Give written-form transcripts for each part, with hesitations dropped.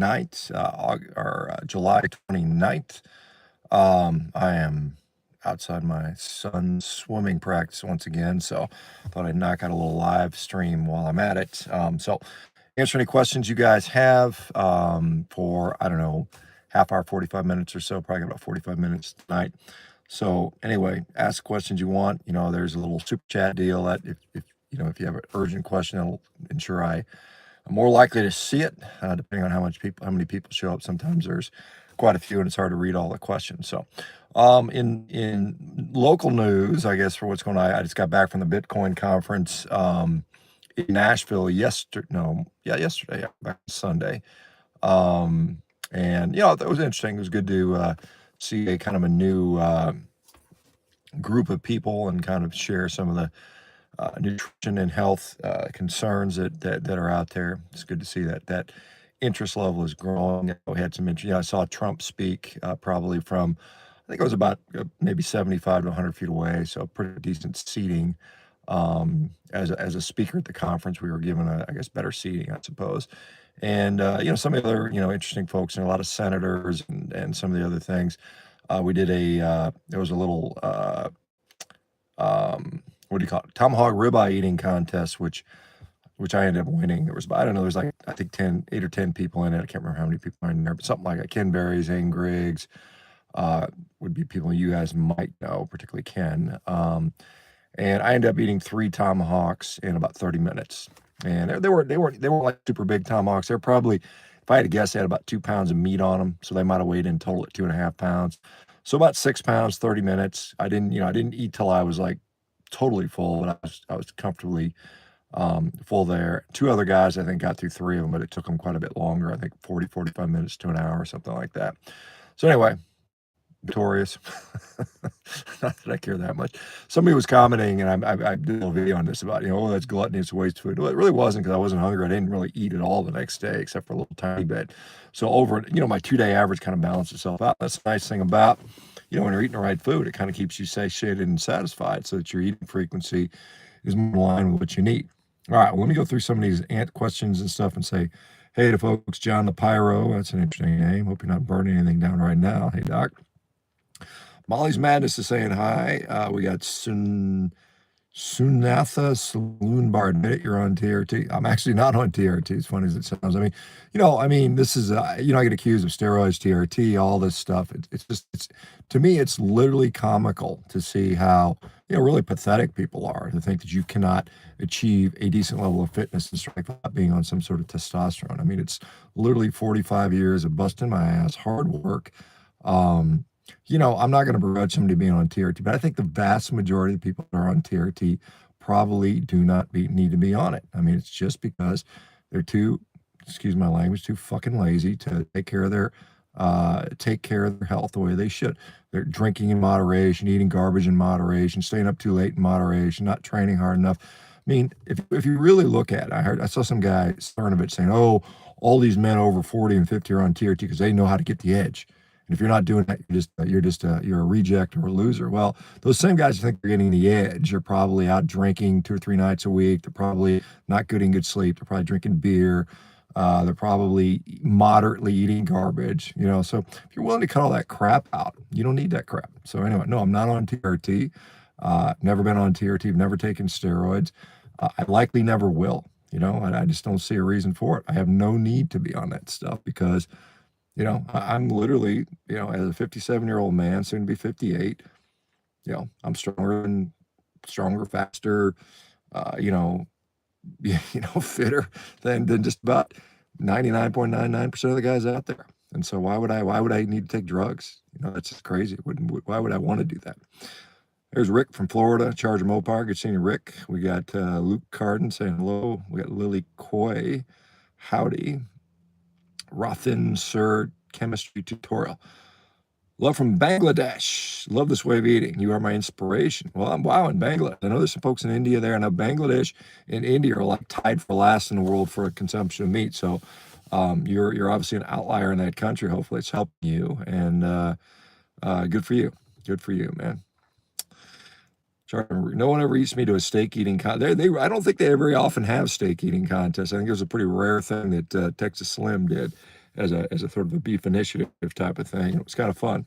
night, July 29th. I am outside my son's swimming practice once again, so thought I'd knock out a little live stream while I'm at it. So answer any questions you guys have for, I don't know, half hour, 45 minutes or so, probably about 45 minutes tonight. So anyway, ask questions you want. There's a little super chat deal that if you have an urgent question, it'll ensure I'm more likely to see it, depending on how many people show up. Sometimes there's quite a few, and it's hard to read all the questions. So, in local news, I guess for what's going on, I just got back from the Bitcoin conference in Nashville yesterday. Back Sunday. And that was interesting. It was good to see a kind of a new group of people and kind of share some of the nutrition and health concerns that are out there. It's good to see that interest level is growing. We had some interest. I saw Trump speak probably from, I think it was about maybe 75 to 100 feet away, so pretty decent seating. As a speaker at the conference, we were given I guess better seating, I suppose. And some of the other interesting folks, and a lot of senators and some of the other things. We did there was a little what do you call it? Tomahawk ribeye eating contest, which I ended up winning. There was, I don't know, there's like, I think 8 or 10 people in it. I can't remember how many people are in there, but something like that. Ken Berry, Zane Griggs, would be people you guys might know, particularly Ken. And I ended up eating 3 tomahawks in about 30 minutes. And they were like super big tomahawks. They're probably, if I had to guess, they had about 2 pounds of meat on them. So they might have weighed in total at 2.5 pounds. So about 6 pounds, 30 minutes. I didn't eat till I was like totally full, but I was comfortably full there. 2 other guys, I think, got through 3 of them, but it took them quite a bit longer. I think 45 minutes to an hour or something like that. So anyway, victorious. Not that I care that much. Somebody was commenting, and I did a little video on this about, oh, that's gluttony, it's waste food. Well, it really wasn't, because I wasn't hungry. I didn't really eat at all the next day, except for a little tiny bit. So over, my 2-day average kind of balanced itself out. That's the nice thing about, when you're eating the right food, it kind of keeps you satiated and satisfied, so that your eating frequency is more in line with what you need. All right, well, let me go through some of these questions and stuff and say, hey to folks. John the Pyro, that's an interesting name. Hope you're not burning anything down right now. Hey, Doc. Molly's Madness is saying hi. We got Sunatha Saloon Bar. Admit it, you're on TRT. I'm actually not on TRT, as funny as it sounds. This is, I get accused of steroids, TRT, all this stuff. It's to me, it's literally comical to see how, really pathetic people are, to think that you cannot achieve a decent level of fitness and strength without being on some sort of testosterone. It's literally 45 years of busting my ass, hard work. I'm not going to begrudge somebody being on TRT, but I think the vast majority of people that are on TRT probably do not need to be on it. It's just because they're too, excuse my language, too fucking lazy to take care of their health the way they should. They're drinking in moderation, eating garbage in moderation, staying up too late in moderation, not training hard enough. If you really look at it, I saw some guy Cernovich saying, oh, all these men over 40 and 50 are on TRT because they know how to get the edge. And if you're not doing that, you're a reject or a loser. Well, those same guys who think they're getting the edge are probably out drinking 2 or 3 nights a week. They're probably not getting good sleep. They're probably drinking beer. They're probably moderately eating garbage. So if you're willing to cut all that crap out, you don't need that crap. So anyway, no, I'm not on TRT. Never been on TRT. I've never taken steroids. I likely never will. I just don't see a reason for it. I have no need to be on that stuff because I'm literally, as a 57-year-old man, soon to be 58, I'm stronger, faster, fitter than just about 99.99% of the guys out there. And so why would I need to take drugs? That's just crazy. Why would I want to do that? There's Rick from Florida, Charger Mopar. Good seeing you, Rick. We got Luke Carden saying hello. We got Lily Coy. Howdy. Rothin Sir Chemistry Tutorial. Love from Bangladesh. Love this way of eating. You are my inspiration. Well, in Bangladesh. I know there's some folks in India there. I know Bangladesh and India are like tied for last in the world for consumption of meat. So you're obviously an outlier in that country. Hopefully it's helping you. And good for you. Good for you, man. No one ever eats me to a steak eating contest. I don't think they very often have steak eating contests. I think it was a pretty rare thing that Texas Slim did. as a sort of a beef initiative type of thing. It was kind of fun.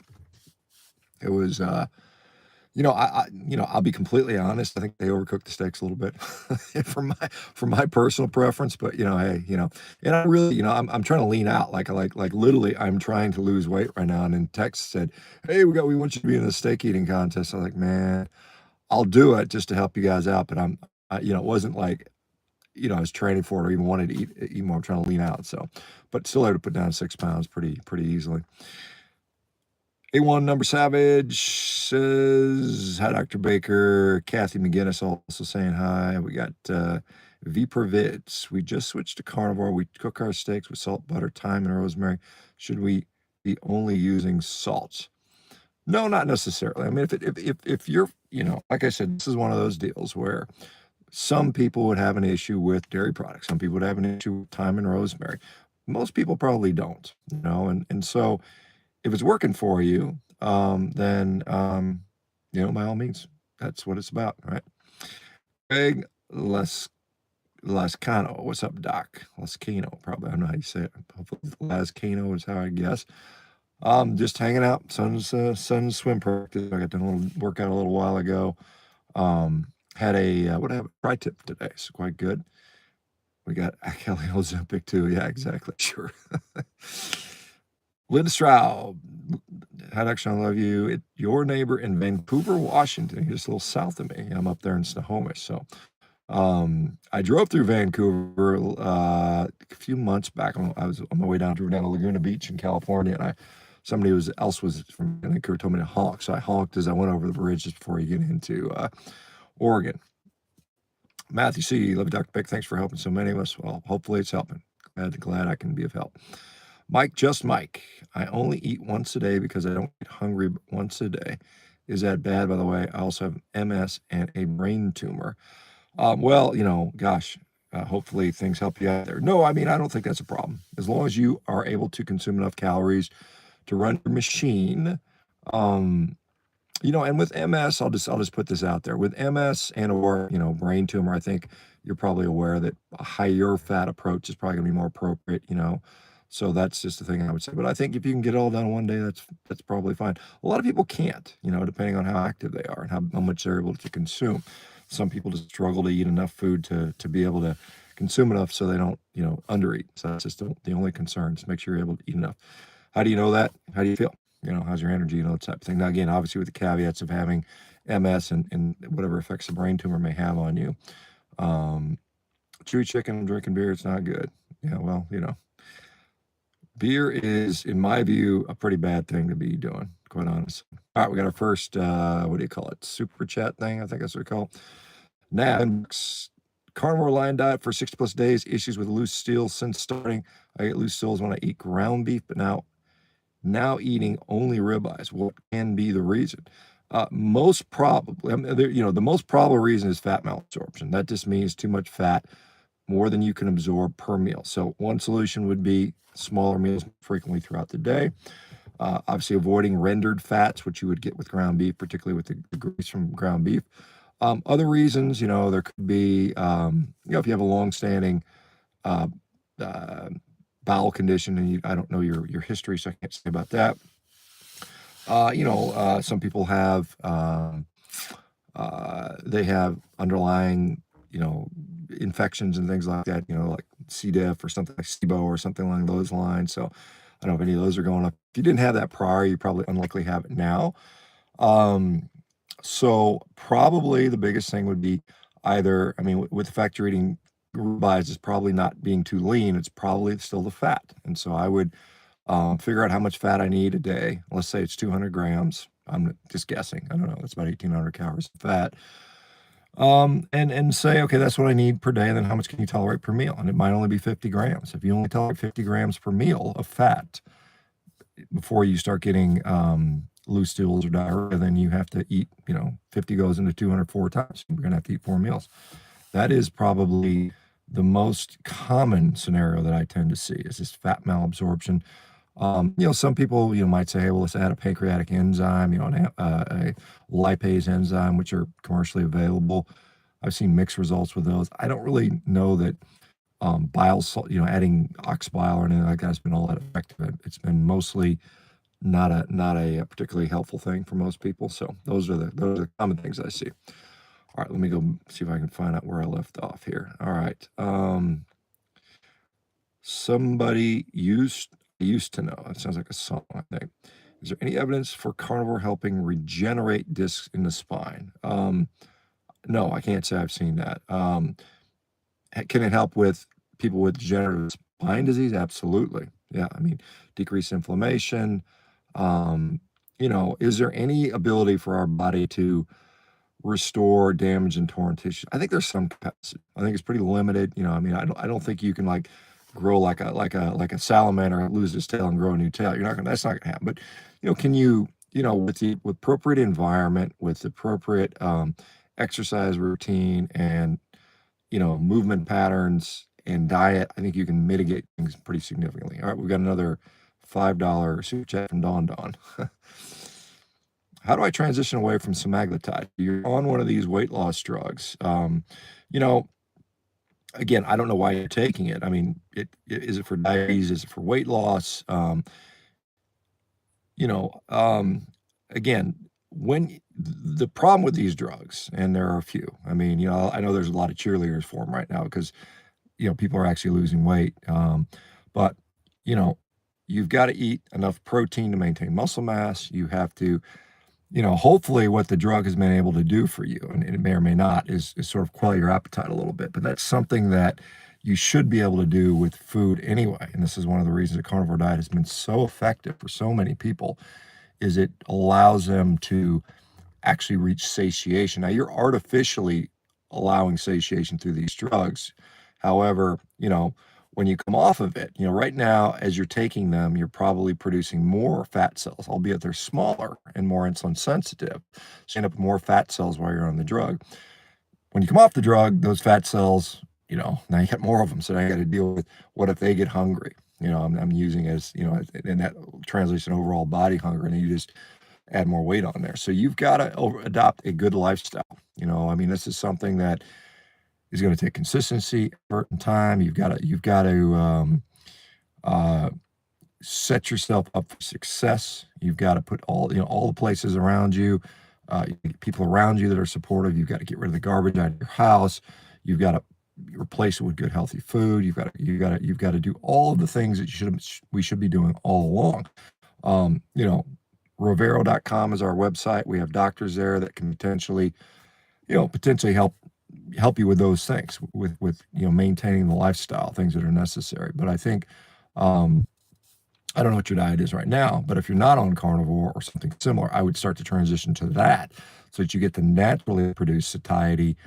It was, I'll be completely honest. I think they overcooked the steaks a little bit for my personal preference. But hey, and I really, I'm trying to lean out. Like literally, I'm trying to lose weight right now. And then text said, "Hey, we want you to be in the steak eating contest." I was like, man, I'll do it just to help you guys out. But it wasn't like I was training for it or even wanted to eat more. I'm trying to lean out. So, but still able to put down 6 pounds pretty easily. A1 Number Savage says, hi, Dr. Baker. Kathy McGinnis also saying hi. We got Viper Vids. We just switched to carnivore. We cook our steaks with salt, butter, thyme, and rosemary. Should we be only using salt? No, not necessarily. I mean, if you're, like I said, this is one of those deals where some people would have an issue with dairy products. Some people would have an issue with thyme and rosemary. Most people probably don't, and so if it's working for you, then by all means, that's what it's about, right? Greg Lascano, what's up, Doc? Lascano, probably. I don't know how you say it. Hopefully, Lascano is how I guess. Just hanging out. Son's swim practice. I got done a little workout a little while ago. Had a tri-tip today. So quite good. We got Kelly Ozempic too. Yeah, exactly. Sure. Lynn Stroud, hi, Dr. I love you. Your neighbor in Vancouver, Washington. You're just a little south of me. I'm up there in Snohomish. So I drove through Vancouver a few months back. I was on my way down to Laguna Beach in California, and somebody else was from Vancouver told me to honk. So I honked as I went over the bridge just before you get into Oregon. Matthew C., love Dr. Beck. Thanks for helping so many of us. Well, hopefully it's helping. Glad I can be of help. Mike, I only eat once a day because I don't get hungry once a day. Is that bad, by the way? I also have MS and a brain tumor. Hopefully things help you out there. No, I mean, I don't think that's a problem. As long as you are able to consume enough calories to run your machine. And with MS, I'll just put this out there. With MS or brain tumor, I think you're probably aware that a higher fat approach is probably going to be more appropriate, So that's just the thing I would say. But I think if you can get it all done one day, that's probably fine. A lot of people can't, depending on how active they are and how much they're able to consume. Some people just struggle to eat enough food to be able to consume enough so they don't, undereat. So that's just the only concern. Just make sure you're able to eat enough. How do you know that? How do you feel? How's your energy, that type of thing. Now, again, obviously with the caveats of having MS and whatever effects the brain tumor may have on you. Chewy chicken and drinking beer, it's not good. Yeah, well, beer is, in my view, a pretty bad thing to be doing, quite honestly. All right, we got our first, what do you call it? Super chat thing, I think that's what we call it. Now, carnivore line diet for 60 plus days, issues with loose stools since starting. I get loose stools when I eat ground beef, but now eating only ribeyes. What can be the reason? Most probably, the most probable reason is fat malabsorption. That just means too much fat, more than you can absorb per meal. So one solution would be smaller meals frequently throughout the day. Obviously avoiding rendered fats, which you would get with ground beef, particularly with the grease from ground beef. Other reasons, there could be, if you have a long-standing bowel condition, and I don't know your history, so I can't say about that. Some people have they have underlying infections and things like that, like C. diff or something like SIBO or something along those lines. So I don't know if any of those are going up. If you didn't have that prior, you probably unlikely have it now. So probably the biggest thing would be either, with the fact you're eating ribeyes, is probably not being too lean. It's probably still the fat. And so I would figure out how much fat I need a day. Let's say it's 200 grams. I'm just guessing. I don't know. It's about 1,800 calories of fat. And say, okay, that's what I need per day. And then how much can you tolerate per meal? And it might only be 50 grams. If you only tolerate 50 grams per meal of fat before you start getting loose stools or diarrhea, then you have to eat, 50 goes into 204 times. You're going to have to eat 4 meals. That is probably the most common scenario that I tend to see is this fat malabsorption. Some people, might say, hey, well, let's add a pancreatic enzyme, a lipase enzyme, which are commercially available. I've seen mixed results with those. I don't really know that bile salt, adding ox bile or anything like that has been all that effective. It's been mostly not a particularly helpful thing for most people. So those are the common things I see. All right, let me go see if I can find out where I left off here. All right. Somebody used to know. It sounds like a song, I think. Is there any evidence for carnivore helping regenerate discs in the spine? No, I can't say I've seen that. Can it help with people with degenerative spine disease? Absolutely. Yeah, I mean, decrease inflammation. Is there any ability for our body to restore damaged and torn tissue? I think there's some capacity. I think it's pretty limited. I mean, I don't think you can like grow like a salamander and lose its tail and grow a new tail. That's not gonna happen. But can you, with appropriate environment, with appropriate exercise routine and movement patterns and diet, I think you can mitigate things pretty significantly. All right, we've got another $5 super chat from Don Don. How do I transition away from semaglutide? You're on one of these weight loss drugs. Again, I don't know why you're taking it. I mean, is it for diabetes? Is it for weight loss? You know, um, again, when the problem with these drugs, and there are a few. I mean, I know there's a lot of cheerleaders for them right now because people are actually losing weight. But you know, you've got to eat enough protein to maintain muscle mass. You have to, hopefully what the drug has been able to do for you, and it may or may not, is sort of quell your appetite a little bit. But that's something that you should be able to do with food anyway. And this is one of the reasons the carnivore diet has been so effective for so many people, is it allows them to actually reach satiation. Now, you're artificially allowing satiation through these drugs. However, when you come off of it, right now, as you're taking them, you're probably producing more fat cells, albeit they're smaller and more insulin sensitive. So you end up with more fat cells while you're on the drug. When you come off the drug, those fat cells, now you get more of them. So now you got to deal with what if they get hungry? I'm using as, and that translates to overall body hunger, and then you just add more weight on there. So you've got to adopt a good lifestyle. I mean, this is something that is going to take consistency, effort, and time. You've got to set yourself up for success. You've got to put all the places around you, people around you that are supportive. You've got to get rid of the garbage out of your house. You've got to replace it with good, healthy food. You've got to do all of the things that we should be doing all along. Revero.com is our website. We have doctors there that can potentially help you with those things, with maintaining the lifestyle, things that are necessary. But I think I don't know what your diet is right now, but if you're not on carnivore or something similar, I would start to transition to that so that you get the naturally produced satiety.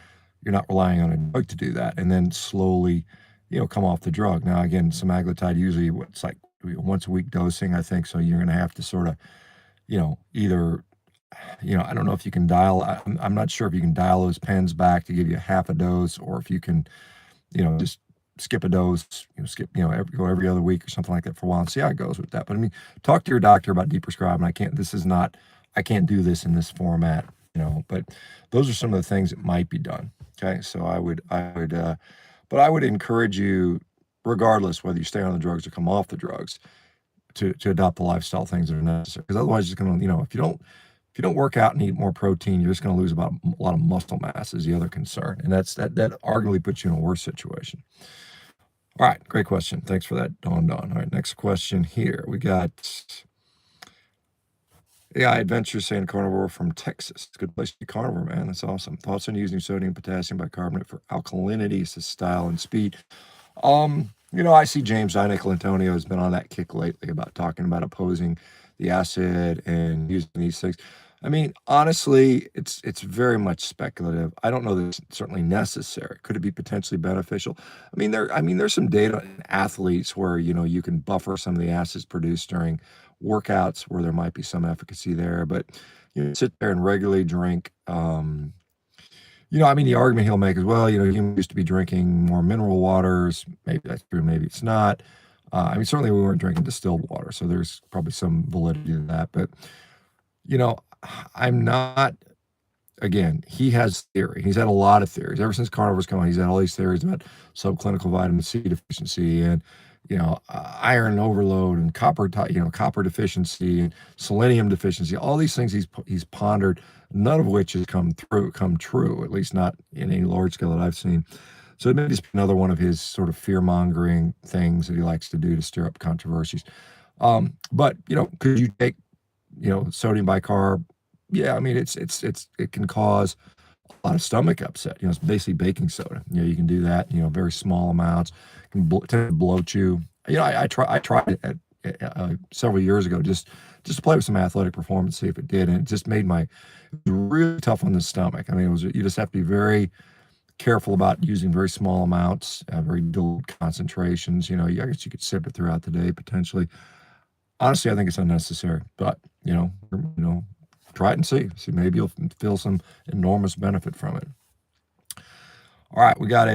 You're not relying on a drug to do that, and then slowly, come off the drug. Now, again, semaglutide usually it's like once a week dosing, I think. So you're going to have to sort of, either, I don't know if you can I'm not sure if you can dial those pens back to give you half a dose, or if you can, just skip a dose, go every other week or something like that for a while and see how it goes with that. But I mean, talk to your doctor about deprescribing. I can't do this in this format, but those are some of the things that might be done. Okay. So but I would encourage you, regardless whether you stay on the drugs or come off the drugs, to adopt the lifestyle things that are necessary. Because otherwise, it's going to, if you don't work out and eat more protein, you're just going to lose about a lot of muscle mass is the other concern. And that arguably puts you in a worse situation. All right, great question. Thanks for that, Don. All right, next question here. We got AI Adventure saying carnivore from Texas. Good place to be carnivore, man. That's awesome. Thoughts on using sodium potassium bicarbonate for alkalinity, style, and speed. I see James Nicol Antonio has been on that kick lately about talking about opposing the acid and using these things. I mean, honestly, it's very much speculative. I don't know that it's certainly necessary. Could it be potentially beneficial? There's some data in athletes where, you can buffer some of the acids produced during workouts where there might be some efficacy there, but sit there and regularly drink, the argument he'll make is, well, humans used to be drinking more mineral waters. Maybe that's true, maybe it's not. Certainly we weren't drinking distilled water, so there's probably some validity to that. But, I'm not again, he has theory. He's had a lot of theories. Ever since carnivore's come on, he's had all these theories about subclinical vitamin C deficiency and, iron overload and copper deficiency and selenium deficiency. All these things he's pondered, none of which has come true, at least not in any large scale that I've seen. So it may just be another one of his sort of fear-mongering things that he likes to do to stir up controversies. But, could you take, sodium bicarb? Yeah, I mean, it can cause a lot of stomach upset. It's basically baking soda. You can do that, very small amounts, can tend to bloat you. I tried it several years ago just to play with some athletic performance, see if it did, and it just made it was really tough on the stomach. I mean, you just have to be very careful about using very small amounts, very dilute concentrations. I guess you could sip it throughout the day potentially. Honestly, I think it's unnecessary, but try it and see. Maybe you'll feel some enormous benefit from it. All right, we got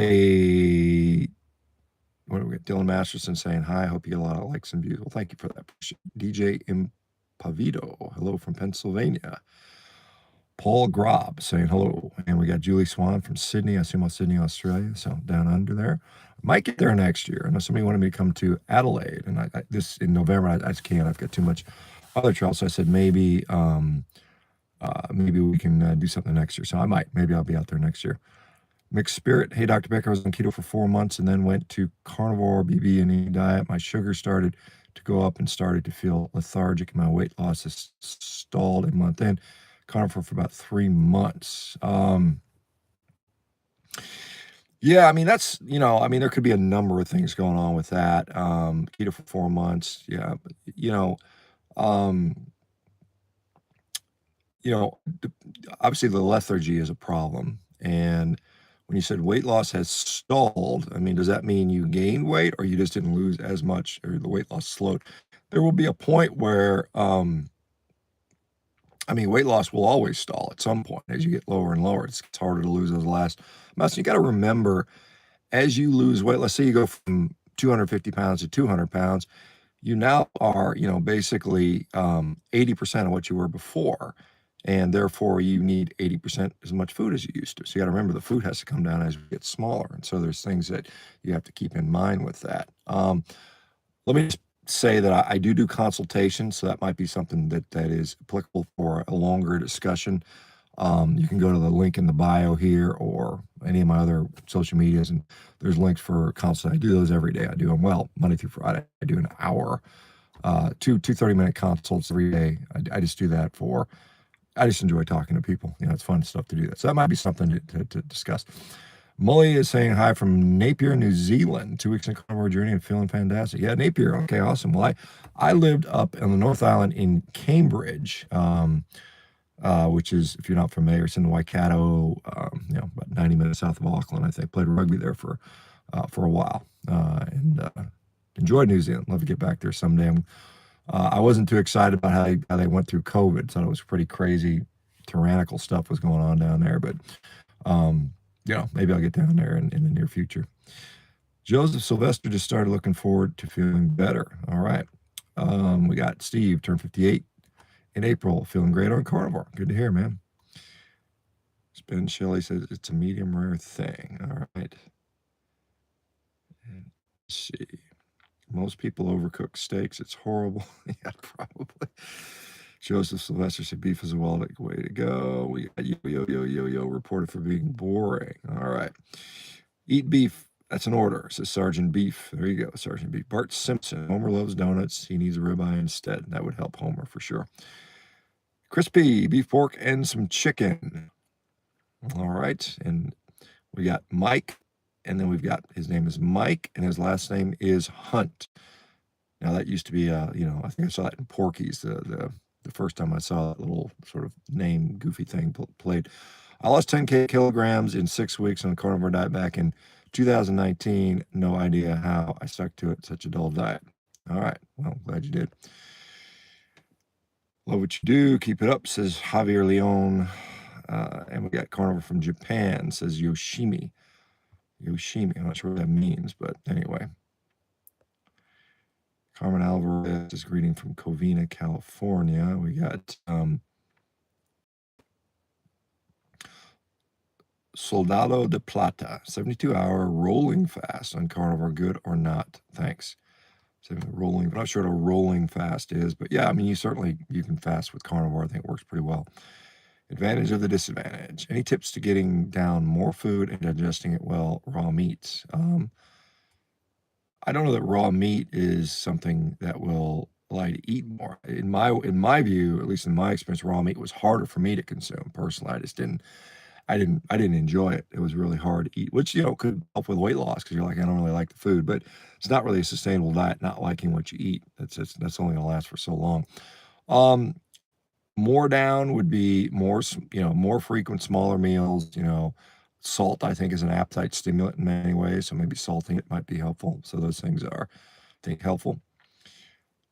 what do we got? Dylan Masterson saying hi. I hope you get a lot of likes and views. Well, thank you for that. DJ Impavido, hello from Pennsylvania. Paul Grob saying hello. And we got Julie Swan from Sydney. I assume Sydney, Australia. So down under there. Might get there next year. I know somebody wanted me to come to Adelaide. And this in November, I just can't. I've got too much other travel. So I said maybe we can do something next year. So I might. Maybe I'll be out there next year. Mixed Spirit. Hey, Dr. Becker, I was on keto for 4 months and then went to carnivore BB&E diet. My sugar started to go up and started to feel lethargic. My weight loss has stalled a month in. Carnivore for about 3 months. Yeah, I mean, that's, there could be a number of things going on with that. Keto for 4 months. Yeah. Obviously the lethargy is a problem. And when you said weight loss has stalled, I mean, does that mean you gained weight or you just didn't lose as much or the weight loss slowed? There will be a point where, weight loss will always stall at some point as you get lower and lower. It's harder to lose those last amounts. You got to remember, as you lose weight, let's say you go from 250 pounds to 200 pounds, you now are, basically 80% of what you were before. And therefore, you need 80% as much food as you used to. So you got to remember the food has to come down as you get smaller. And so there's things that you have to keep in mind with that. Let me just say that I do consultations, so that might be something that is applicable for a longer discussion. You can go to the link in the bio here or any of my other social medias, and there's links for consults. I do those every day. I do them Monday through Friday. I do an hour, two 30-minute consults every day. I just do that I just enjoy talking to people. It's fun stuff to do that. So that might be something to discuss. Molly is saying hi from Napier, New Zealand. 2 weeks in carnivore journey and feeling fantastic. Yeah, Napier. Okay, awesome. Well, I lived up on the North Island in Cambridge, which is, if you're not familiar, it's in the Waikato, about 90 minutes south of Auckland. I think played rugby there for a while and enjoyed New Zealand. Love to get back there someday. I wasn't too excited about how they went through COVID. Thought it was pretty crazy, tyrannical stuff was going on down there. But maybe I'll get down there in the near future. Joseph Sylvester just started looking forward to feeling better. All right. We got Steve, turned 58 in April, feeling great on carnivore. Good to hear, man. Ben Shelley says it's a medium rare thing. All right. And let's see. Most people overcook steaks. It's horrible. Yeah, probably. Joseph Sylvester said beef is a way to go. We got yo reported for being boring. All right. Eat beef. That's an order. Says Sergeant Beef. There you go, Sergeant Beef. Bart Simpson. Homer loves donuts. He needs a ribeye instead. That would help Homer for sure. Crispy beef, pork, and some chicken. All right. And we got Mike. And then we've got, his name is Mike, and his last name is Hunt. Now that used to be, I think I saw that in Porky's, the first time I saw that little sort of name goofy thing played. I lost 10 kilograms in 6 weeks on a carnivore diet back in 2019. No idea how I stuck to it. Such a dull diet. All right. Well, glad you did. Love what you do. Keep it up, says Javier Leon. And we got carnivore from Japan, says Yoshimi. I'm not sure what that means, but anyway. Carmen Alvarez is greeting from Covina, California. We got Soldado de Plata, 72-hour rolling fast on carnivore, good or not? Thanks. So rolling, I'm not sure what a rolling fast is, but yeah, I mean, you can fast with carnivore. I think it works pretty well. Advantage of the disadvantage. Any tips to getting down more food and digesting it well? Raw meats. I don't know that raw meat is something that will allow you to eat more. In my view, at least in my experience, raw meat was harder for me to consume personally. I didn't enjoy it. It was really hard to eat, which could help with weight loss because you're like, I don't really like the food, but it's not really a sustainable diet. Not liking what you eat. That's only going to last for so long. More down would be more frequent, smaller meals. Salt I think is an appetite stimulant in many ways, so maybe salting it might be helpful. So those things are, I think, helpful.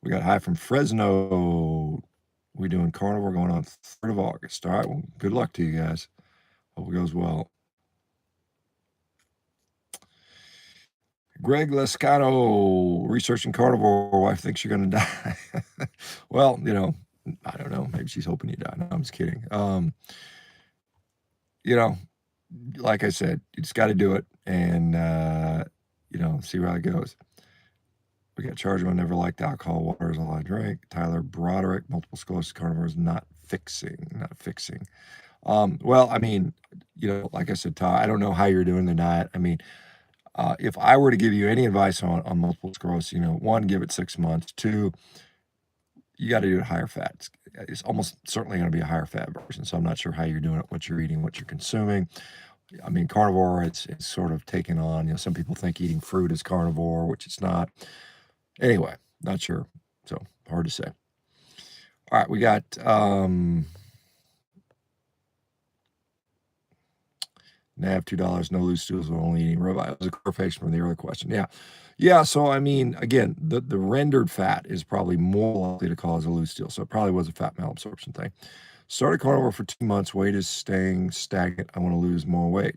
We got hi from Fresno. We're doing carnivore going on 3rd of August. All right, well, good luck to you guys. Hope it goes well. Greg Lescano, researching carnivore. Wife thinks you're going to die. Well, I don't know. Maybe she's hoping you die. No, I'm just kidding. Like I said, you just got to do it and, see where it goes. We got Chargeman, never liked alcohol. Water is all I drink. Tyler Broderick, multiple sclerosis carnivore is not fixing. Well, I mean, like I said, Todd, I don't know how you're doing the diet. I mean, if I were to give you any advice on multiple sclerosis, one, give it 6 months. Two, you got to do it higher fat. It's almost certainly going to be a higher fat version. So I'm not sure how you're doing it, what you're eating, what you're consuming. I mean, carnivore, it's sort of taken on, some people think eating fruit is carnivore, which it's not. Anyway, not sure. So hard to say. All right, we got Nav $2, no loose stools, we're only eating ribeye. It was a clarification from the earlier question. Yeah. So I mean, again, the rendered fat is probably more likely to cause a loose stool. So it probably was a fat malabsorption thing. Started carnivore for 2 months. Weight is staying stagnant. I want to lose more weight.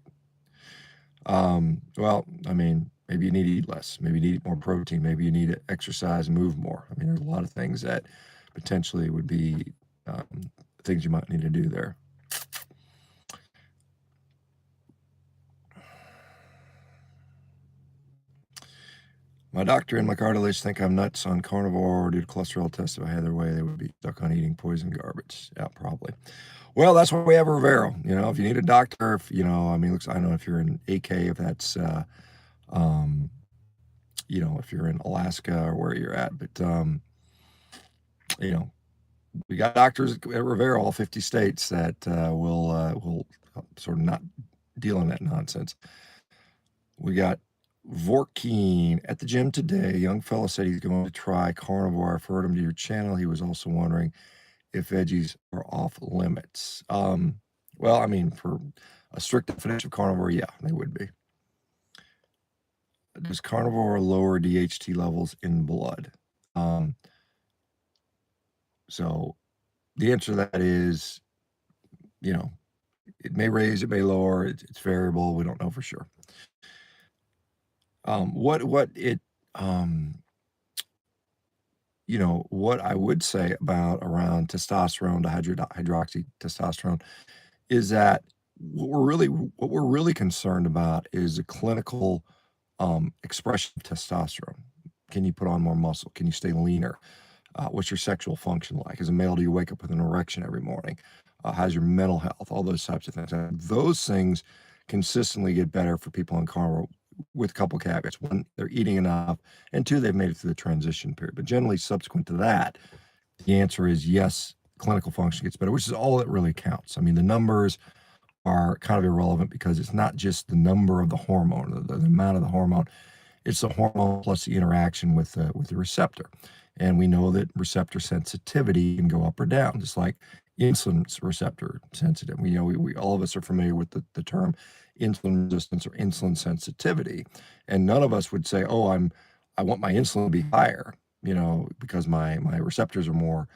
Well, I mean, maybe you need to eat less. Maybe you need to eat more protein. Maybe you need to exercise and move more. I mean, there's a lot of things that potentially would be things you might need to do there. My doctor and my cardiologist think I'm nuts on carnivore due to cholesterol tests. If I had their way, they would be stuck on eating poison garbage. Yeah, probably. Well, that's why we have Revero. If you need a doctor, I don't know if you're in AK, if that's, if you're in Alaska or where you're at, but, we got doctors at Revero, all 50 states that will sort of not deal in that nonsense. We got Vorkeen at the gym today. A young fella said he's going to try carnivore. I've heard him to your channel. He was also wondering if veggies are off limits. Well, I mean, for a strict definition of carnivore, yeah, they would be. Does carnivore lower DHT levels in blood? So the answer to that is, it may raise, it may lower, it's variable. We don't know for sure. What I would say around testosterone, hydroxy testosterone, is that what we're really concerned about is the clinical expression of testosterone. Can you put on more muscle? Can you stay leaner? What's your sexual function like? As a male, do you wake up with an erection every morning? How's your mental health? All those types of things. And those things consistently get better for people on carnivore with a couple caveats. One, they're eating enough, and two, they've made it through the transition period. But generally, subsequent to that, the answer is yes, clinical function gets better, which is all that really counts. I mean, the numbers are kind of irrelevant because it's not just the number of the hormone, the amount of the hormone. It's the hormone plus the interaction with the receptor. And we know that receptor sensitivity can go up or down, just like insulin receptor sensitive. We all of us are familiar with the term insulin resistance or insulin sensitivity. And none of us would say, oh, I want my insulin to be higher, because my receptors are more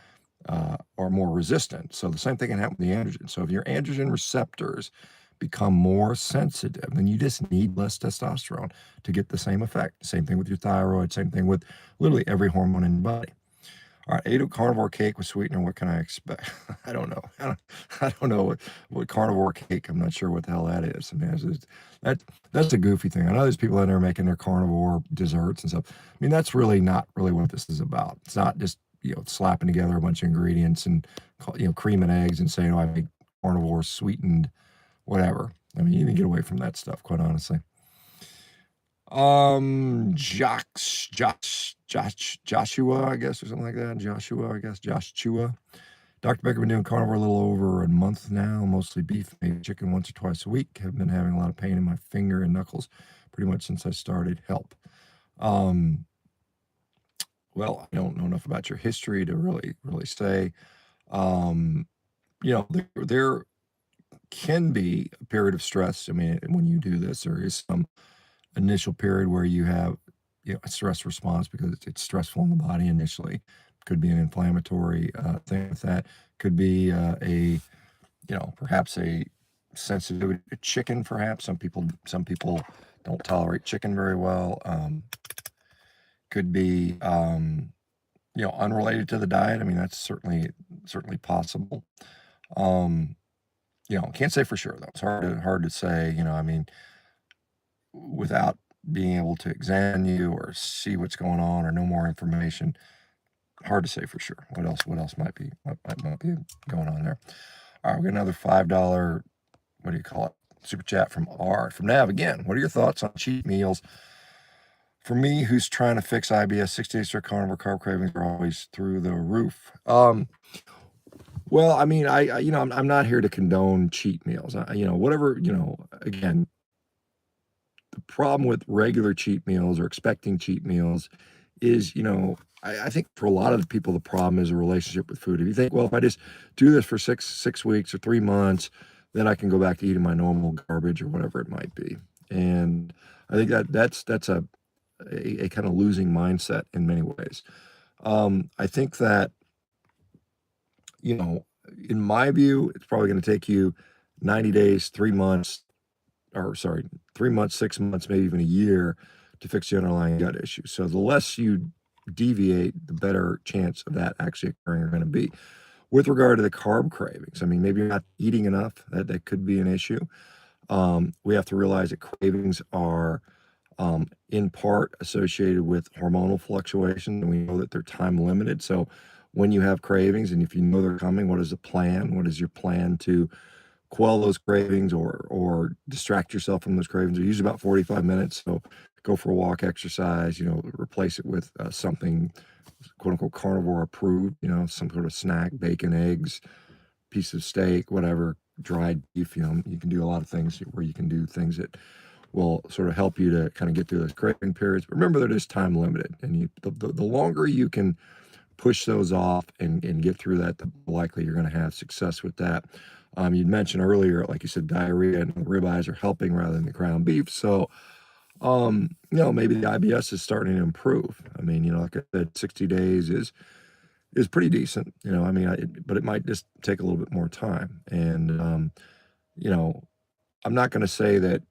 resistant. So the same thing can happen with the androgen. So if your androgen receptors become more sensitive, then you just need less testosterone to get the same effect. Same thing with your thyroid, same thing with literally every hormone in the body. All right, ate a carnivore cake with sweetener. What can I expect? I don't know. I don't know what carnivore cake. I'm not sure what the hell that is. I mean, that's a goofy thing. I know there's people in there making their carnivore desserts and stuff. I mean, that's really not really what this is about. It's not just slapping together a bunch of ingredients and cream and eggs and saying, "Oh, I make carnivore sweetened whatever." I mean, you can get away from that stuff, quite honestly. Joshua, I guess, or something like that. Joshua, I guess, Joshua. Dr. Baker, been doing carnivore a little over a month now, mostly beef, maybe chicken once or twice a week. Have been having a lot of pain in my finger and knuckles pretty much since I started. Help. Well, I don't know enough about your history to really say. There can be a period of stress. I mean, when you do this, there is some initial period where you have a stress response because it's stressful in the body initially. Could be an inflammatory thing with that. Could be perhaps a sensitivity to chicken. Perhaps some people don't tolerate chicken very well. Could be unrelated to the diet. I mean, that's certainly possible. Can't say for sure though. It's hard to say. I mean, without being able to examine you or see what's going on or know more information, hard to say for sure. What else might be going on there? All right, we got another $5, what do you call it, super chat from R. From Nav again. What are your thoughts on cheat meals? For me, who's trying to fix IBS, 6 days strict carnivore carb cravings are always through the roof. Well, I mean, I'm not here to condone cheat meals. Whatever, again, the problem with regular cheat meals or expecting cheat meals is, I think for a lot of the people, the problem is a relationship with food. If you think, well, if I just do this for six weeks or 3 months, then I can go back to eating my normal garbage or whatever it might be. And I think that's a kind of losing mindset in many ways. I think that, in my view, it's probably going to take you 90 days, 3 months, 3 months, 6 months, maybe even a year to fix the underlying gut issue. So the less you deviate, the better chance of that actually occurring are going to be. With regard to the carb cravings, I mean, maybe you're not eating enough. That could be an issue. We have to realize that cravings are in part associated with hormonal fluctuation, and we know that they're time limited. So when you have cravings, and if you know they're coming, what is the plan? What is your plan to quell those cravings or distract yourself from those cravings? They're usually about 45 minutes. So go for a walk, exercise, replace it with something quote unquote carnivore approved, some sort of snack, bacon, eggs, piece of steak, whatever, dried beef. You can do a lot of things where you can do things that will sort of help you to kind of get through those craving periods. But remember, they're just time limited. And the longer you can push those off and get through that, the likely you're going to have success with that. You'd mentioned earlier, like you said, diarrhea and ribeyes are helping rather than the ground beef. So, maybe the IBS is starting to improve. I mean, like I said, 60 days is pretty decent. I mean, but it might just take a little bit more time. And, I'm not going to say that,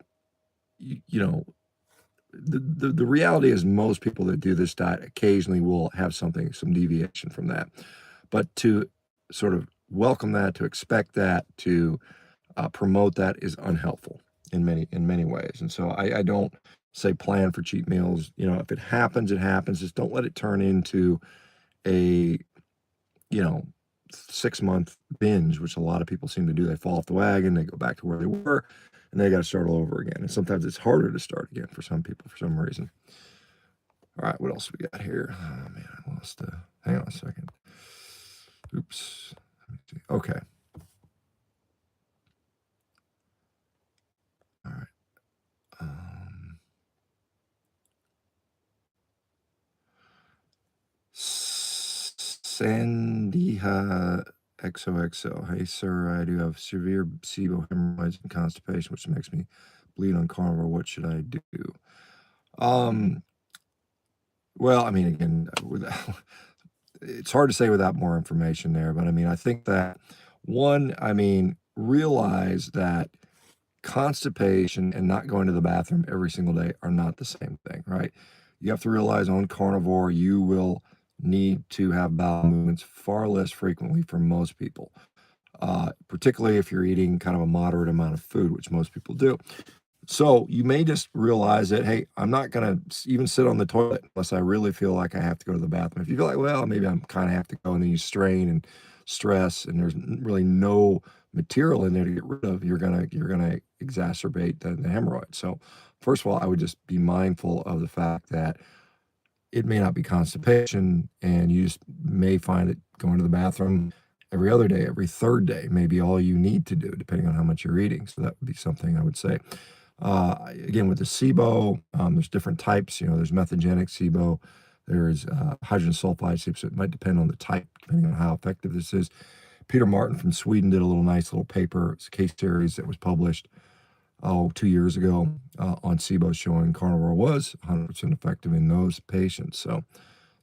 the reality is most people that do this diet occasionally will have some deviation from that. But to sort of welcome that, to expect that, to promote that is unhelpful in many ways. And so I don't say plan for cheat meals. If it happens, it happens. Just don't let it turn into a 6-month binge, which a lot of people seem to do. They fall off the wagon, they go back to where they were, and they got to start all over again. And sometimes it's harder to start again for some people for some reason. All right, what else we got here? Oh man, I lost. Hang on a second. Oops. Let me see. Okay. All right. Sandiha XOXO. Hey, sir, I do have severe SIBO hemorrhoids and constipation, which makes me bleed on carnivore. What should I do? Well, I mean, again, it's hard to say without more information there, but I mean, I think that realize that constipation and not going to the bathroom every single day are not the same thing, right? You have to realize on carnivore, you will need to have bowel movements far less frequently for most people, particularly if you're eating kind of a moderate amount of food, which most people do. So you may just realize that, hey, I'm not going to even sit on the toilet unless I really feel like I have to go to the bathroom. If you feel like, well, maybe I'm kind of have to go, and then you strain and stress, and there's really no material in there to get rid of, you're gonna exacerbate the hemorrhoid. So first of all, I would just be mindful of the fact that it may not be constipation, and you just may find that going to the bathroom every other day, every third day may be all you need to do, depending on how much you're eating. So that would be something I would say. Again, with the SIBO, there's different types. There's methogenic SIBO, there's hydrogen sulfide SIBO. So it might depend on the type, depending on how effective this is. Peter Martin from Sweden did a nice little paper. It's a case series that was published 2 years ago on SIBO, showing carnivore was 100% effective in those patients. So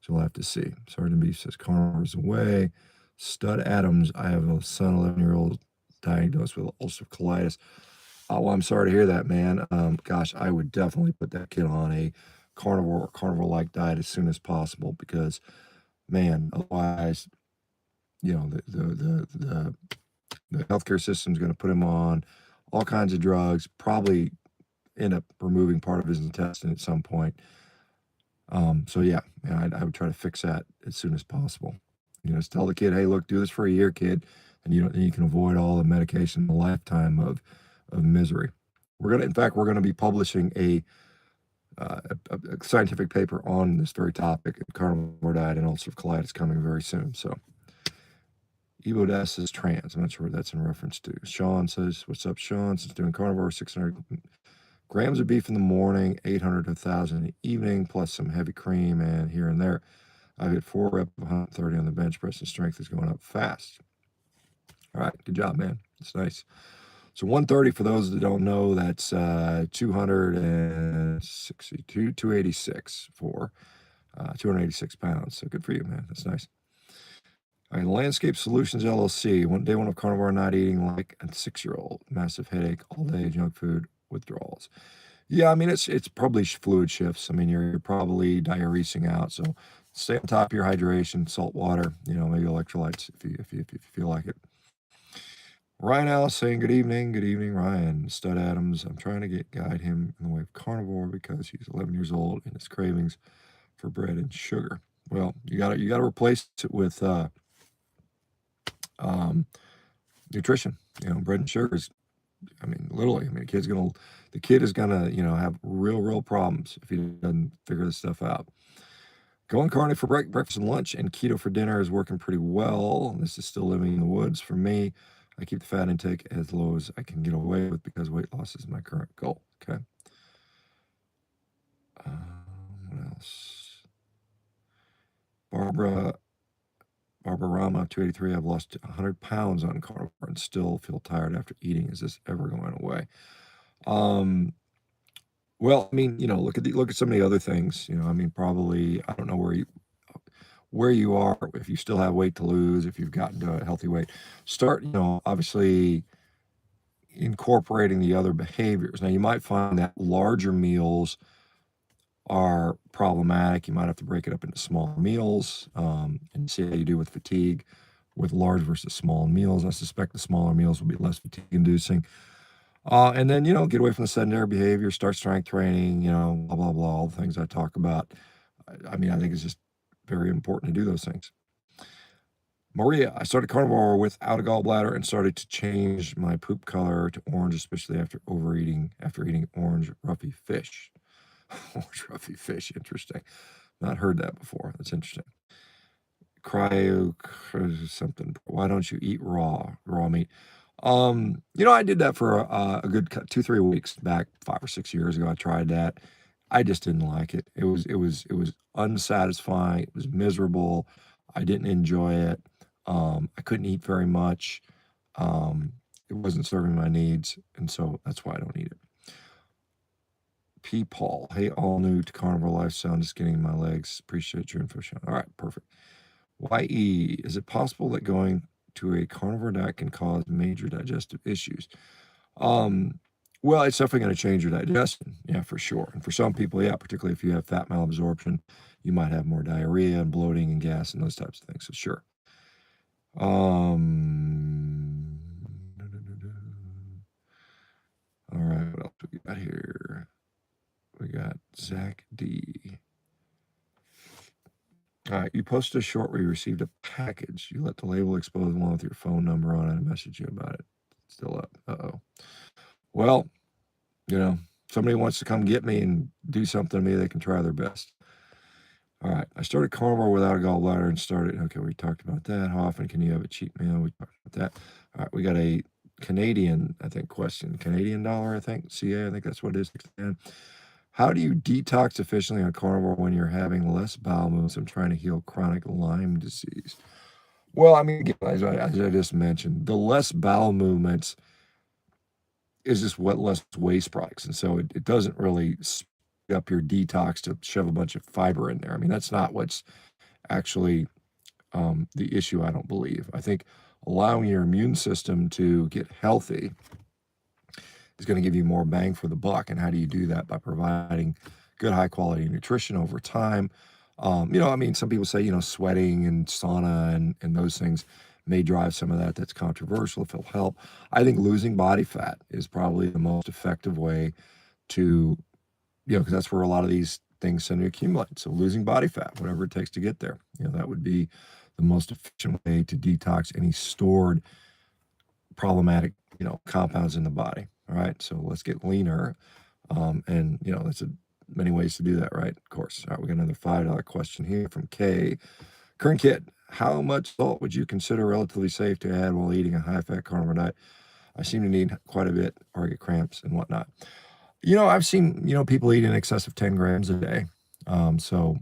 we'll have to see. Sergeant B says carnivore's away. Stud Adams, I have a son, 11-year-old, diagnosed with ulcerative colitis. Oh, well, I'm sorry to hear that, man. Gosh, I would definitely put that kid on a carnivore or carnivore-like diet as soon as possible, because, man, otherwise, the healthcare system is going to put him on all kinds of drugs, probably end up removing part of his intestine at some point. So yeah, man, I would try to fix that as soon as possible. Just tell the kid, hey, look, do this for a year, kid, and you can avoid all the medication, a lifetime of misery. In fact, we're gonna be publishing a scientific paper on this very topic, carnivore diet and ulcerative colitis, coming very soon. So, Evo Das is trans. I'm not sure what that's in reference to. Sean says, "What's up, Sean? Since doing carnivore, 600 grams of beef in the morning, 800 to 1,000 in the evening, plus some heavy cream and here and there. I've hit 4 reps of 130 on the bench press, and strength is going up fast." All right, good job, man. It's nice. So 130, for those that don't know, that's 262, 286 for 286 pounds. So good for you, man. That's nice. All right, Landscape Solutions LLC. Day one of carnivore, not eating like a 6-year-old. Massive headache all day, junk food, withdrawals. Yeah, I mean, it's probably fluid shifts. I mean, you're probably diuresing out. So stay on top of your hydration, salt water, maybe electrolytes if you feel like it. Ryan Alice saying, good evening, Ryan. Stud Adams, I'm trying to guide him in the way of carnivore because he's 11 years old and his cravings for bread and sugar. Well, you gotta replace it with nutrition. Bread and sugar is, literally, the kid is gonna, have real problems if he doesn't figure this stuff out. Going carnivore for breakfast and lunch and keto for dinner is working pretty well. This is still living in the woods for me. I keep the fat intake as low as I can get away with because weight loss is my current goal. Okay. What else? Barbara Rama, 283. I've lost 100 pounds on carnivore and still feel tired after eating. Is this ever going away? Well, look at some of the other things. Probably, I don't know where you are, if you still have weight to lose, if you've gotten to a healthy weight. Start, obviously incorporating the other behaviors. Now, you might find that larger meals are problematic. You might have to break it up into smaller meals, and see how you do with fatigue with large versus small meals. I suspect the smaller meals will be less fatigue inducing. And then, get away from the sedentary behavior, start strength training, blah, blah, blah, all the things I talk about. I think it's just very important to do those things. Maria, I started carnivore without a gallbladder and started to change my poop color to orange, especially after eating orange ruffy fish. Orange ruffy fish, interesting. Not heard that before. That's interesting. Cryo something. Why don't you eat raw meat? I did that for a good 2-3 weeks back 5 or 6 years ago. I tried that. I just didn't like it. It was unsatisfying. It was miserable. I didn't enjoy it. I couldn't eat very much. It wasn't serving my needs, and so that's why I don't eat it. P. Paul, hey, all new to carnivore lifestyle, just getting my legs. Appreciate your info, Sean. All right, perfect. YE, is it possible that going to a carnivore diet can cause major digestive issues? Well, it's definitely going to change your digestion. Yeah, for sure. And for some people, yeah, particularly if you have fat malabsorption, you might have more diarrhea and bloating and gas and those types of things. So sure. Um, all right, what else we got here? We got Zach D. All right, you posted a short where you received a package. You let the label expose along with your phone number on it and message you about it. Still up. Uh-oh. Well, you know, somebody wants to come get me and do something to me, they can try their best. All right, I started carnivore without a gallbladder and started, okay, we talked about that. How often can you have a cheat meal? We talked about that. All right, we got a Canadian, I think, question. Canadian dollar, I think, CA, I think that's what it is. How do you detox efficiently on carnivore when you're having less bowel movements and trying to heal chronic Lyme disease? Well, I mean, again, as I just mentioned, the less bowel movements is just what less waste products. And so it doesn't really speed up your detox to shove a bunch of fiber in there. I mean, that's not what's actually the issue, I don't believe. I think allowing your immune system to get healthy is going to give you more bang for the buck. And how do you do that? By providing good, high quality nutrition over time. You know, I mean, some people say, you know, sweating and sauna and those things may drive some of that. That's controversial if it'll help. I think losing body fat is probably the most effective way to, you know, because that's where a lot of these things tend to accumulate. So losing body fat, whatever it takes to get there, you know, that would be the most efficient way to detox any stored problematic, you know, compounds in the body. All right, so let's get leaner. And, you know, there's many ways to do that, right? Of course. All right, we got another $5 question here from Kay. Current kid, how much salt would you consider relatively safe to add while eating a high-fat carnivore diet? I seem to need quite a bit or get cramps and whatnot. You know, I've seen, you know, people eat in excess of 10 grams a day. So,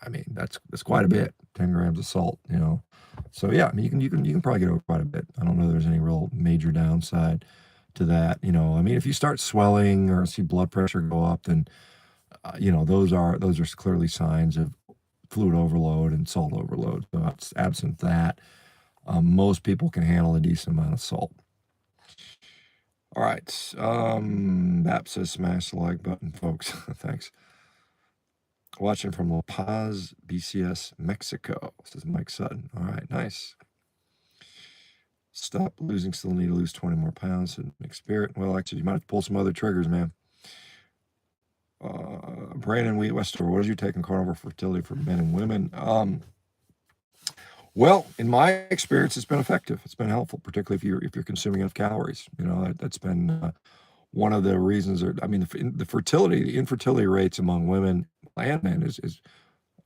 I mean, that's quite a bit, 10 grams of salt, you know. So, yeah, I mean, you can probably get over quite a bit. I don't know if there's any real major downside to that. You know, I mean, if you start swelling or see blood pressure go up, then, you know, those are clearly signs of fluid overload and salt overload. So, absent that, most people can handle a decent amount of salt. All right. Bap says smash the like button, folks. Thanks. Watching from La Paz, BCS, Mexico. This is Mike Sutton. All right, nice. Stop losing, still need to lose 20 more pounds and make spirit. Well, actually, you might have to pull some other triggers, man. Brandon Wheat Westover, what is your take on carnivore fertility for men and women? Well, in my experience, it's been effective. It's been helpful, particularly if you're consuming enough calories. You know, that's been one of the reasons. I mean, the infertility rates among women and men is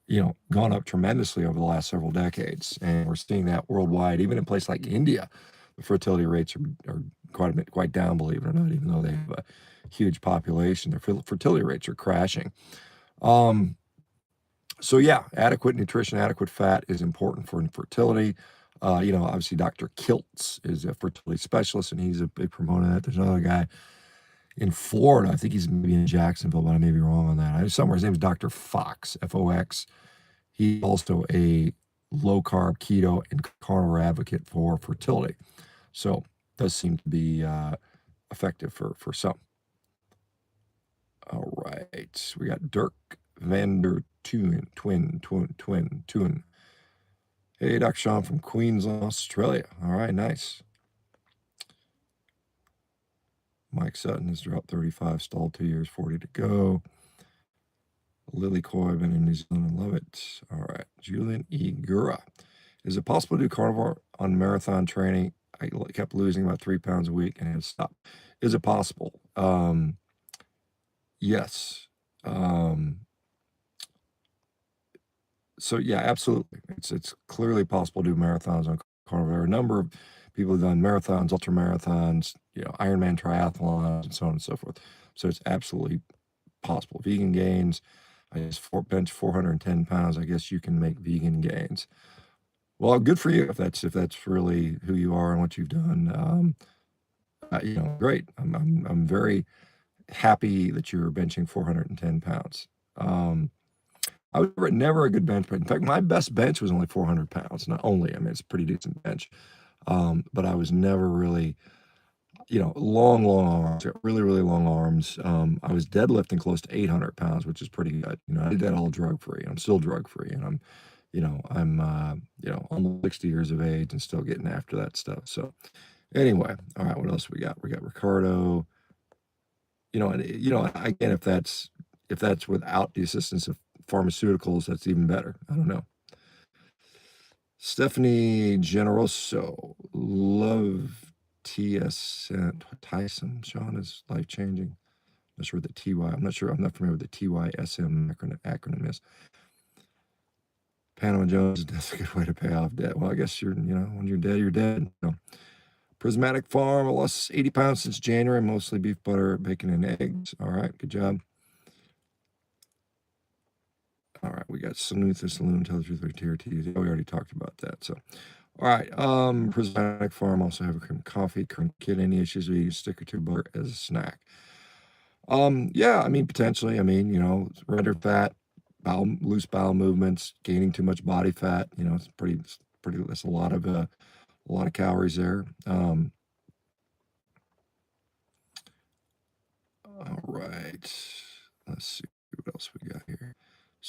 you know, gone up tremendously over the last several decades, and we're seeing that worldwide. Even in places like India, the fertility rates are quite down, believe it or not, even though they have a huge population. Their fertility rates are crashing. So yeah, adequate nutrition, adequate fat is important for infertility. You know, obviously Dr. Kiltz is a fertility specialist, and he's a big proponent of that. There's another guy in Florida. I think he's maybe in Jacksonville, but I may be wrong on that. Somewhere his name is Dr. Fox, Fox. He's also a low carb, keto, and carnivore advocate for fertility. So does seem to be effective for some. All right, we got Dirk Vander Twin. Hey, Dr. Shawn from Queensland, Australia. All right, nice. Mike Sutton has dropped 35, stalled 2 years, 40 to go. Lily Coy, been in New Zealand, love it. All right, Julian E. Gura. Is it possible to do carnivore on marathon training? I kept losing about 3 pounds a week and had to stop. Is it possible? Yes. So yeah, absolutely. It's clearly possible to do marathons on carnivore. There are a number of people who've done marathons, ultra marathons, you know, Ironman triathlons, and so on and so forth. So it's absolutely possible. Vegan gains. I just bench 410 pounds. I guess you can make vegan gains. Well, good for you if that's really who you are and what you've done. You know, great. I'm very happy that you're benching 410 pounds. I was never a good bench, but in fact, my best bench was only 400 pounds. Not only, I mean, it's a pretty decent bench, but I was never really, long, long arms, really, really long arms. I was deadlifting close to 800 pounds, which is pretty good. I did that all drug free. I'm still drug free, and I'm almost 60 years of age and still getting after that stuff. So anyway, all right, what else we got? We got Ricardo. And again, if that's without the assistance of pharmaceuticals, that's even better. I don't know. Stephanie Generoso, love TS Tyson. Sean is life changing. Not sure what the TY. I'm not sure. I'm not familiar with the TYSM acronym is. Panama Jones, that's a good way to pay off debt. Well, I guess when you're dead, you're dead. Prismatic Farm, I lost 80 pounds since January, mostly beef, butter, bacon, and eggs. All right, good job. All right, we got Salute the Saloon, Tell the Truth about TRT. We already talked about that. So, all right, Prismatic Farm, also have a cream coffee. Current kid, any issues with eating a stick or two butter as a snack? Yeah, potentially. Rendered fat, loose bowel movements, gaining too much body fat. It's pretty. That's a lot of calories there. All right, let's see what else we got here.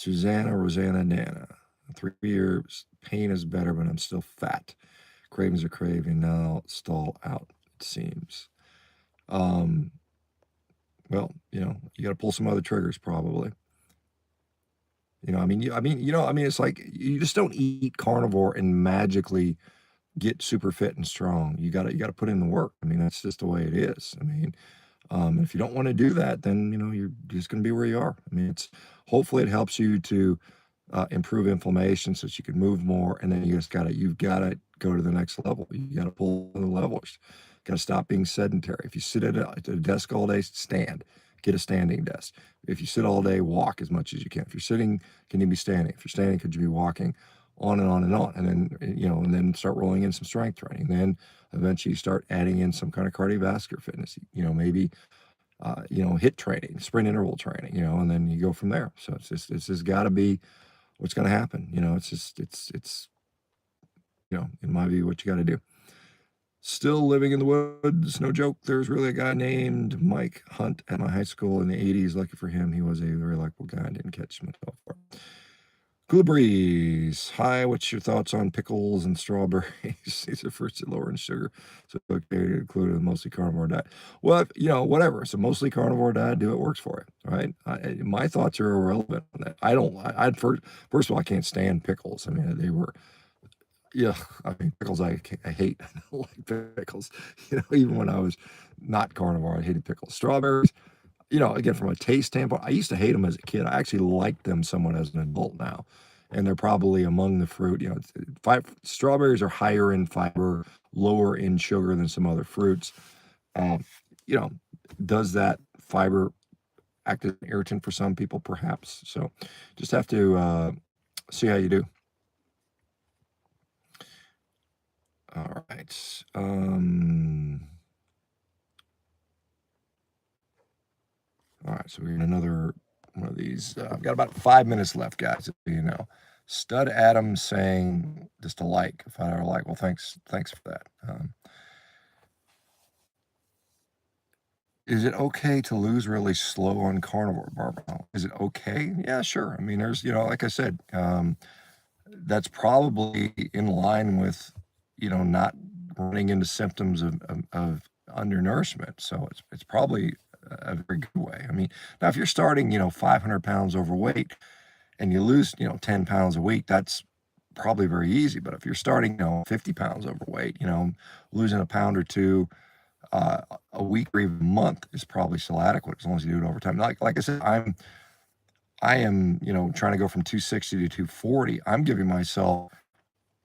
Rosanna Nana. 3 years, pain is better, but I'm still fat. Cravings are craving now. Stall out, it seems. Well, you got to pull some other triggers probably. It's like you just don't eat carnivore and magically get super fit and strong. You got to put in the work. That's just the way it is. If you don't want to do that, then you're just going to be where you are. Hopefully it helps you to improve inflammation so that you can move more, and then you've got to go to the next level. You got to pull the levels. Got to stop being sedentary. If you sit at a desk all day, stand. Get a standing desk. If you sit all day, walk as much as you can. If you're sitting, can you be standing? If you're standing, could you be walking? On and on and on, and then start rolling in some strength training. Then eventually you start adding in some kind of cardiovascular fitness. Maybe HIIT training, sprint interval training. And then you go from there. So it's just got to be what's going to happen. It's in my view, what you got to do. Still living in the woods, no joke. There's really a guy named Mike Hunt at my high school in the 80s. Lucky for him, he was a very likable guy. I didn't catch him at all. Cooler Breeze. Hi, what's your thoughts on pickles and strawberries? These are first lower in sugar, so okay to include a mostly carnivore diet. Well, whatever. It's a mostly carnivore diet. Do what works for you, right? My thoughts are irrelevant on that. First of all, I can't stand pickles. They were, yeah. Pickles I hate. I don't like pickles. Even when I was not carnivore, I hated pickles. Strawberries. Again, from a taste standpoint, I used to hate them as a kid. I actually like them somewhat as an adult now. And they're probably among the fruit. Strawberries are higher in fiber, lower in sugar than some other fruits. Does that fiber act as an irritant for some people? Perhaps. So just have to see how you do. All right. All right, so we're in another one of these. I've got about 5 minutes left, guys. Stud Adams saying just a like. If I ever like, well, thanks for that. Is it okay to lose really slow on carnivore, Barbara? Is it okay? Yeah, sure. There's, like I said, that's probably in line with, not running into symptoms of undernourishment. So it's probably a very good way. Now if you're starting, 500 pounds overweight and you lose, 10 pounds a week, that's probably very easy. But if you're starting, 50 pounds overweight, losing a pound or two a week or even a month is probably still adequate as long as you do it over time. Like I said, I am, trying to go from 260 to 240. I'm giving myself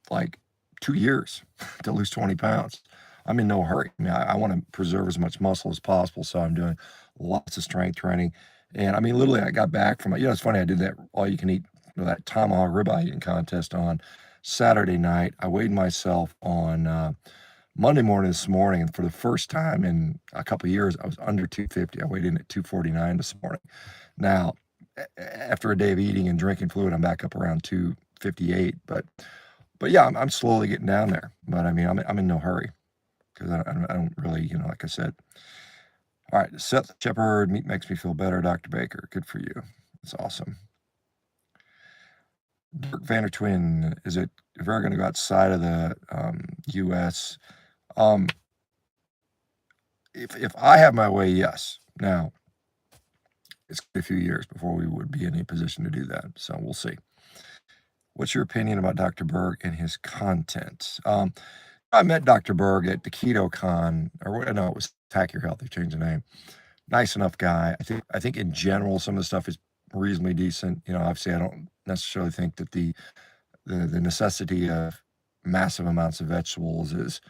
like 2 years to lose 20 pounds. I'm in no hurry. I want to preserve as much muscle as possible, so I'm doing lots of strength training. And literally, I got back from, it's funny, I did that all you can eat, that tomahawk ribeye eating contest on Saturday night. I weighed myself on Monday morning this morning, and for the first time in a couple of years, I was under 250. I weighed in at 249 this morning. Now, after a day of eating and drinking fluid, I'm back up around 258. But yeah, I'm slowly getting down there. But I'm in no hurry. because I don't really, like I said. All right, Seth Shepard, meat makes me feel better, Dr. Baker. Good for you. That's awesome. Dirk Vander Twin, is it if we're going to go outside of the U.S.? If I have my way, yes. Now, it's a few years before we would be in a position to do that, so we'll see. What's your opinion about Dr. Berg and his content? I met Dr. Berg at the Keto Con, or no, it was Attack Your Health. They changed the name. Nice enough guy. I think in general some of the stuff is reasonably decent. Obviously I don't necessarily think that the necessity of massive amounts of vegetables is,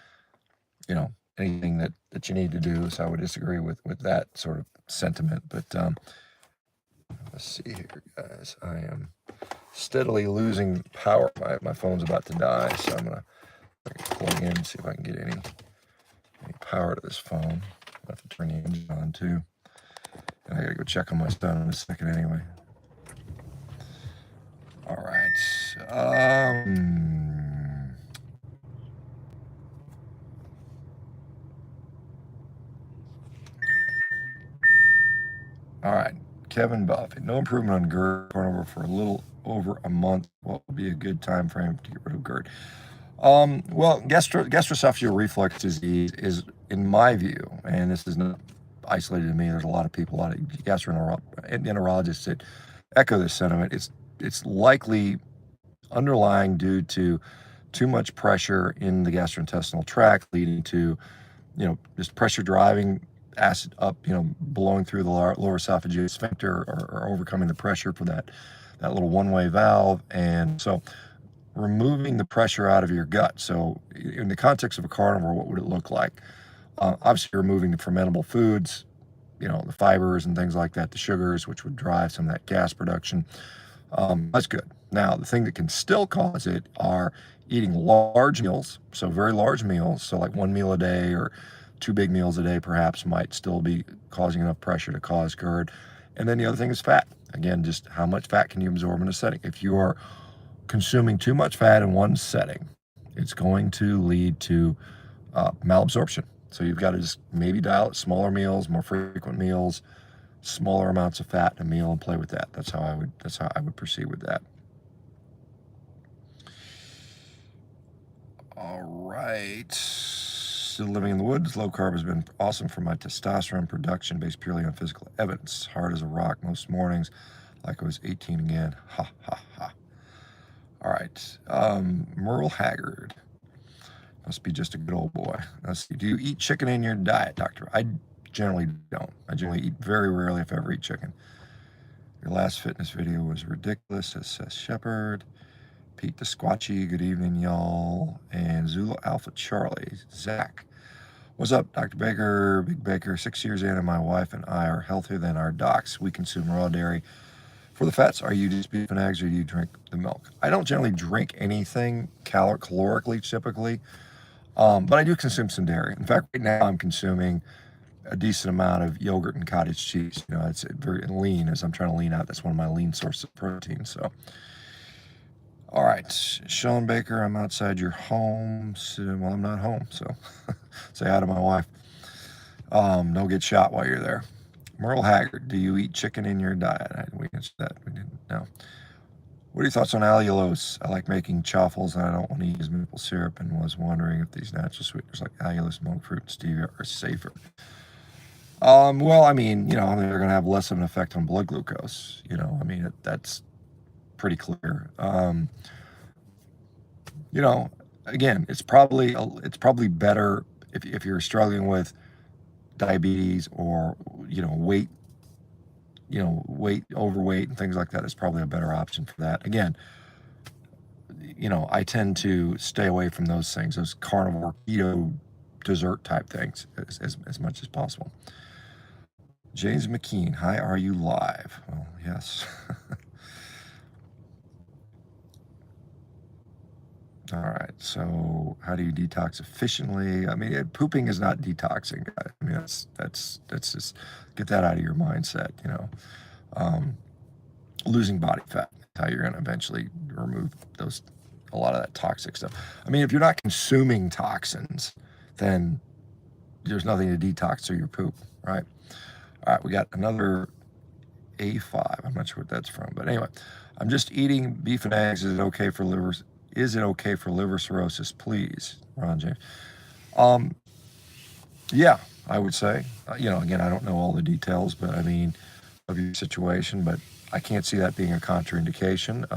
anything that you need to do. So I would disagree with that sort of sentiment. But let's see here, guys. I am steadily losing power. My phone's about to die, so I'm gonna plug in and see if I can get any power to this phone. I have to turn the engine on too. And I gotta go check on my son in a second anyway. All right. All right. Kevin Buffett. No improvement on GERD carnivore for a little over a month. What will be a good time frame to get rid of GERD? Well, gastroesophageal reflux disease is, in my view, and this is not isolated to me, there's a lot of people, a lot of gastroenterologists that echo this sentiment. It's likely underlying due to too much pressure in the gastrointestinal tract, leading to, just pressure driving acid up, blowing through the lower esophageal sphincter, or overcoming the pressure for that little one-way valve. And so removing the pressure out of your gut. So in the context of a carnivore, what would it look like? Obviously removing the fermentable foods, the fibers and things like that, the sugars, which would drive some of that gas production. That's good. Now, the thing that can still cause it are eating large meals, so very large meals, so like one meal a day or 2 big meals a day perhaps might still be causing enough pressure to cause GERD. And then the other thing is fat. Again, just how much fat can you absorb in a setting? If you are consuming too much fat in one setting, it's going to lead to malabsorption. So you've got to just maybe dial it smaller meals, more frequent meals, smaller amounts of fat in a meal, and play with that. That's how I would proceed with that. All right. Still living in the woods. Low carb has been awesome for my testosterone production based purely on physical evidence. Hard as a rock most mornings, like I was 18 again. Ha, ha, ha. All right. Merle Haggard. Must be just a good old boy. Let's see. Do you eat chicken in your diet, doctor? I generally don't. I generally eat very rarely, if ever, eat chicken. Your last fitness video was ridiculous, says Seth Shepard. Pete the Squatchy, good evening, y'all. And Zulu Alpha Charlie, Zach. What's up, Dr. Baker, Big Baker? 6 years in, and my wife and I are healthier than our docs. We consume raw dairy. For the fats, are you just beef and eggs, or do you drink the milk? I don't generally drink anything calorically, typically, but I do consume some dairy. In fact, right now I'm consuming a decent amount of yogurt and cottage cheese. It's very lean, as I'm trying to lean out. That's one of my lean sources of protein. So, all right, Shawn Baker, I'm outside your home. Well, I'm not home, so say hi to my wife. Don't get shot while you're there. Merle Haggard, do you eat chicken in your diet? We answered that. We didn't know. What are your thoughts on allulose? I like making chaffles, and I don't want to use maple syrup, and was wondering if these natural sweeteners like allulose, monk fruit, and stevia are safer. Well, I mean, they're going to have less of an effect on blood glucose. That's pretty clear. Again, it's probably better if you're struggling with diabetes or weight, overweight and things like that. Is probably a better option for that. Again, I tend to stay away from those things, those carnivore keto dessert type things, as much as possible. James McKean, hi, are you live? Well, yes. All right, so how do you detox efficiently? I mean, pooping is not detoxing. I mean, that's just, get that out of your mindset. Losing body fat, how you're going to eventually remove a lot of that toxic stuff. I mean, if you're not consuming toxins, then there's nothing to detox through your poop, right? All right, we got another A5. I'm not sure what that's from, but anyway, I'm just eating beef and eggs. Is it okay for liver? Is it okay for liver cirrhosis? Please, Ron James. Yeah, I would say. Again, I don't know all the details, but I mean, of your situation, but I can't see that being a contraindication.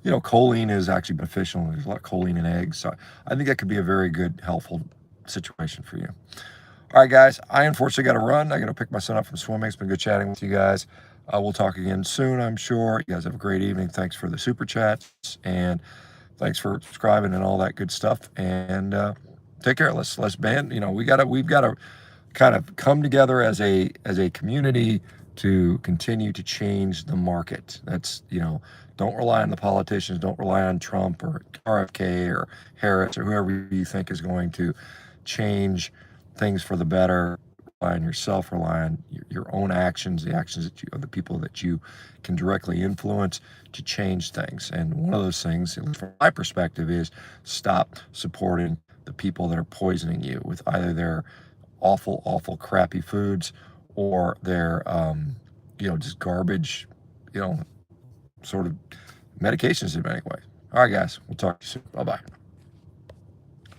Choline is actually beneficial. There's a lot of choline in eggs, so I think that could be a very good, helpful situation for you. All right, guys, I unfortunately got to run. I got to pick my son up from swimming. It's been good chatting with you guys. We'll talk again soon, I'm sure. You guys have a great evening. Thanks for the super chats, and thanks for subscribing and all that good stuff. And take care. Let's band. We've got to kind of come together as a community to continue to change the market. That's, don't rely on the politicians, don't rely on Trump or RFK or Harris or whoever you think is going to change things for the better. Rely on yourself, rely on your own actions, the actions of the people that you can directly influence to change things. And one of those things, at least from my perspective, is stop supporting the people that are poisoning you with either their awful, crappy foods or their, just garbage, sort of medications in many ways. All right, guys, we'll talk to you soon. Bye-bye.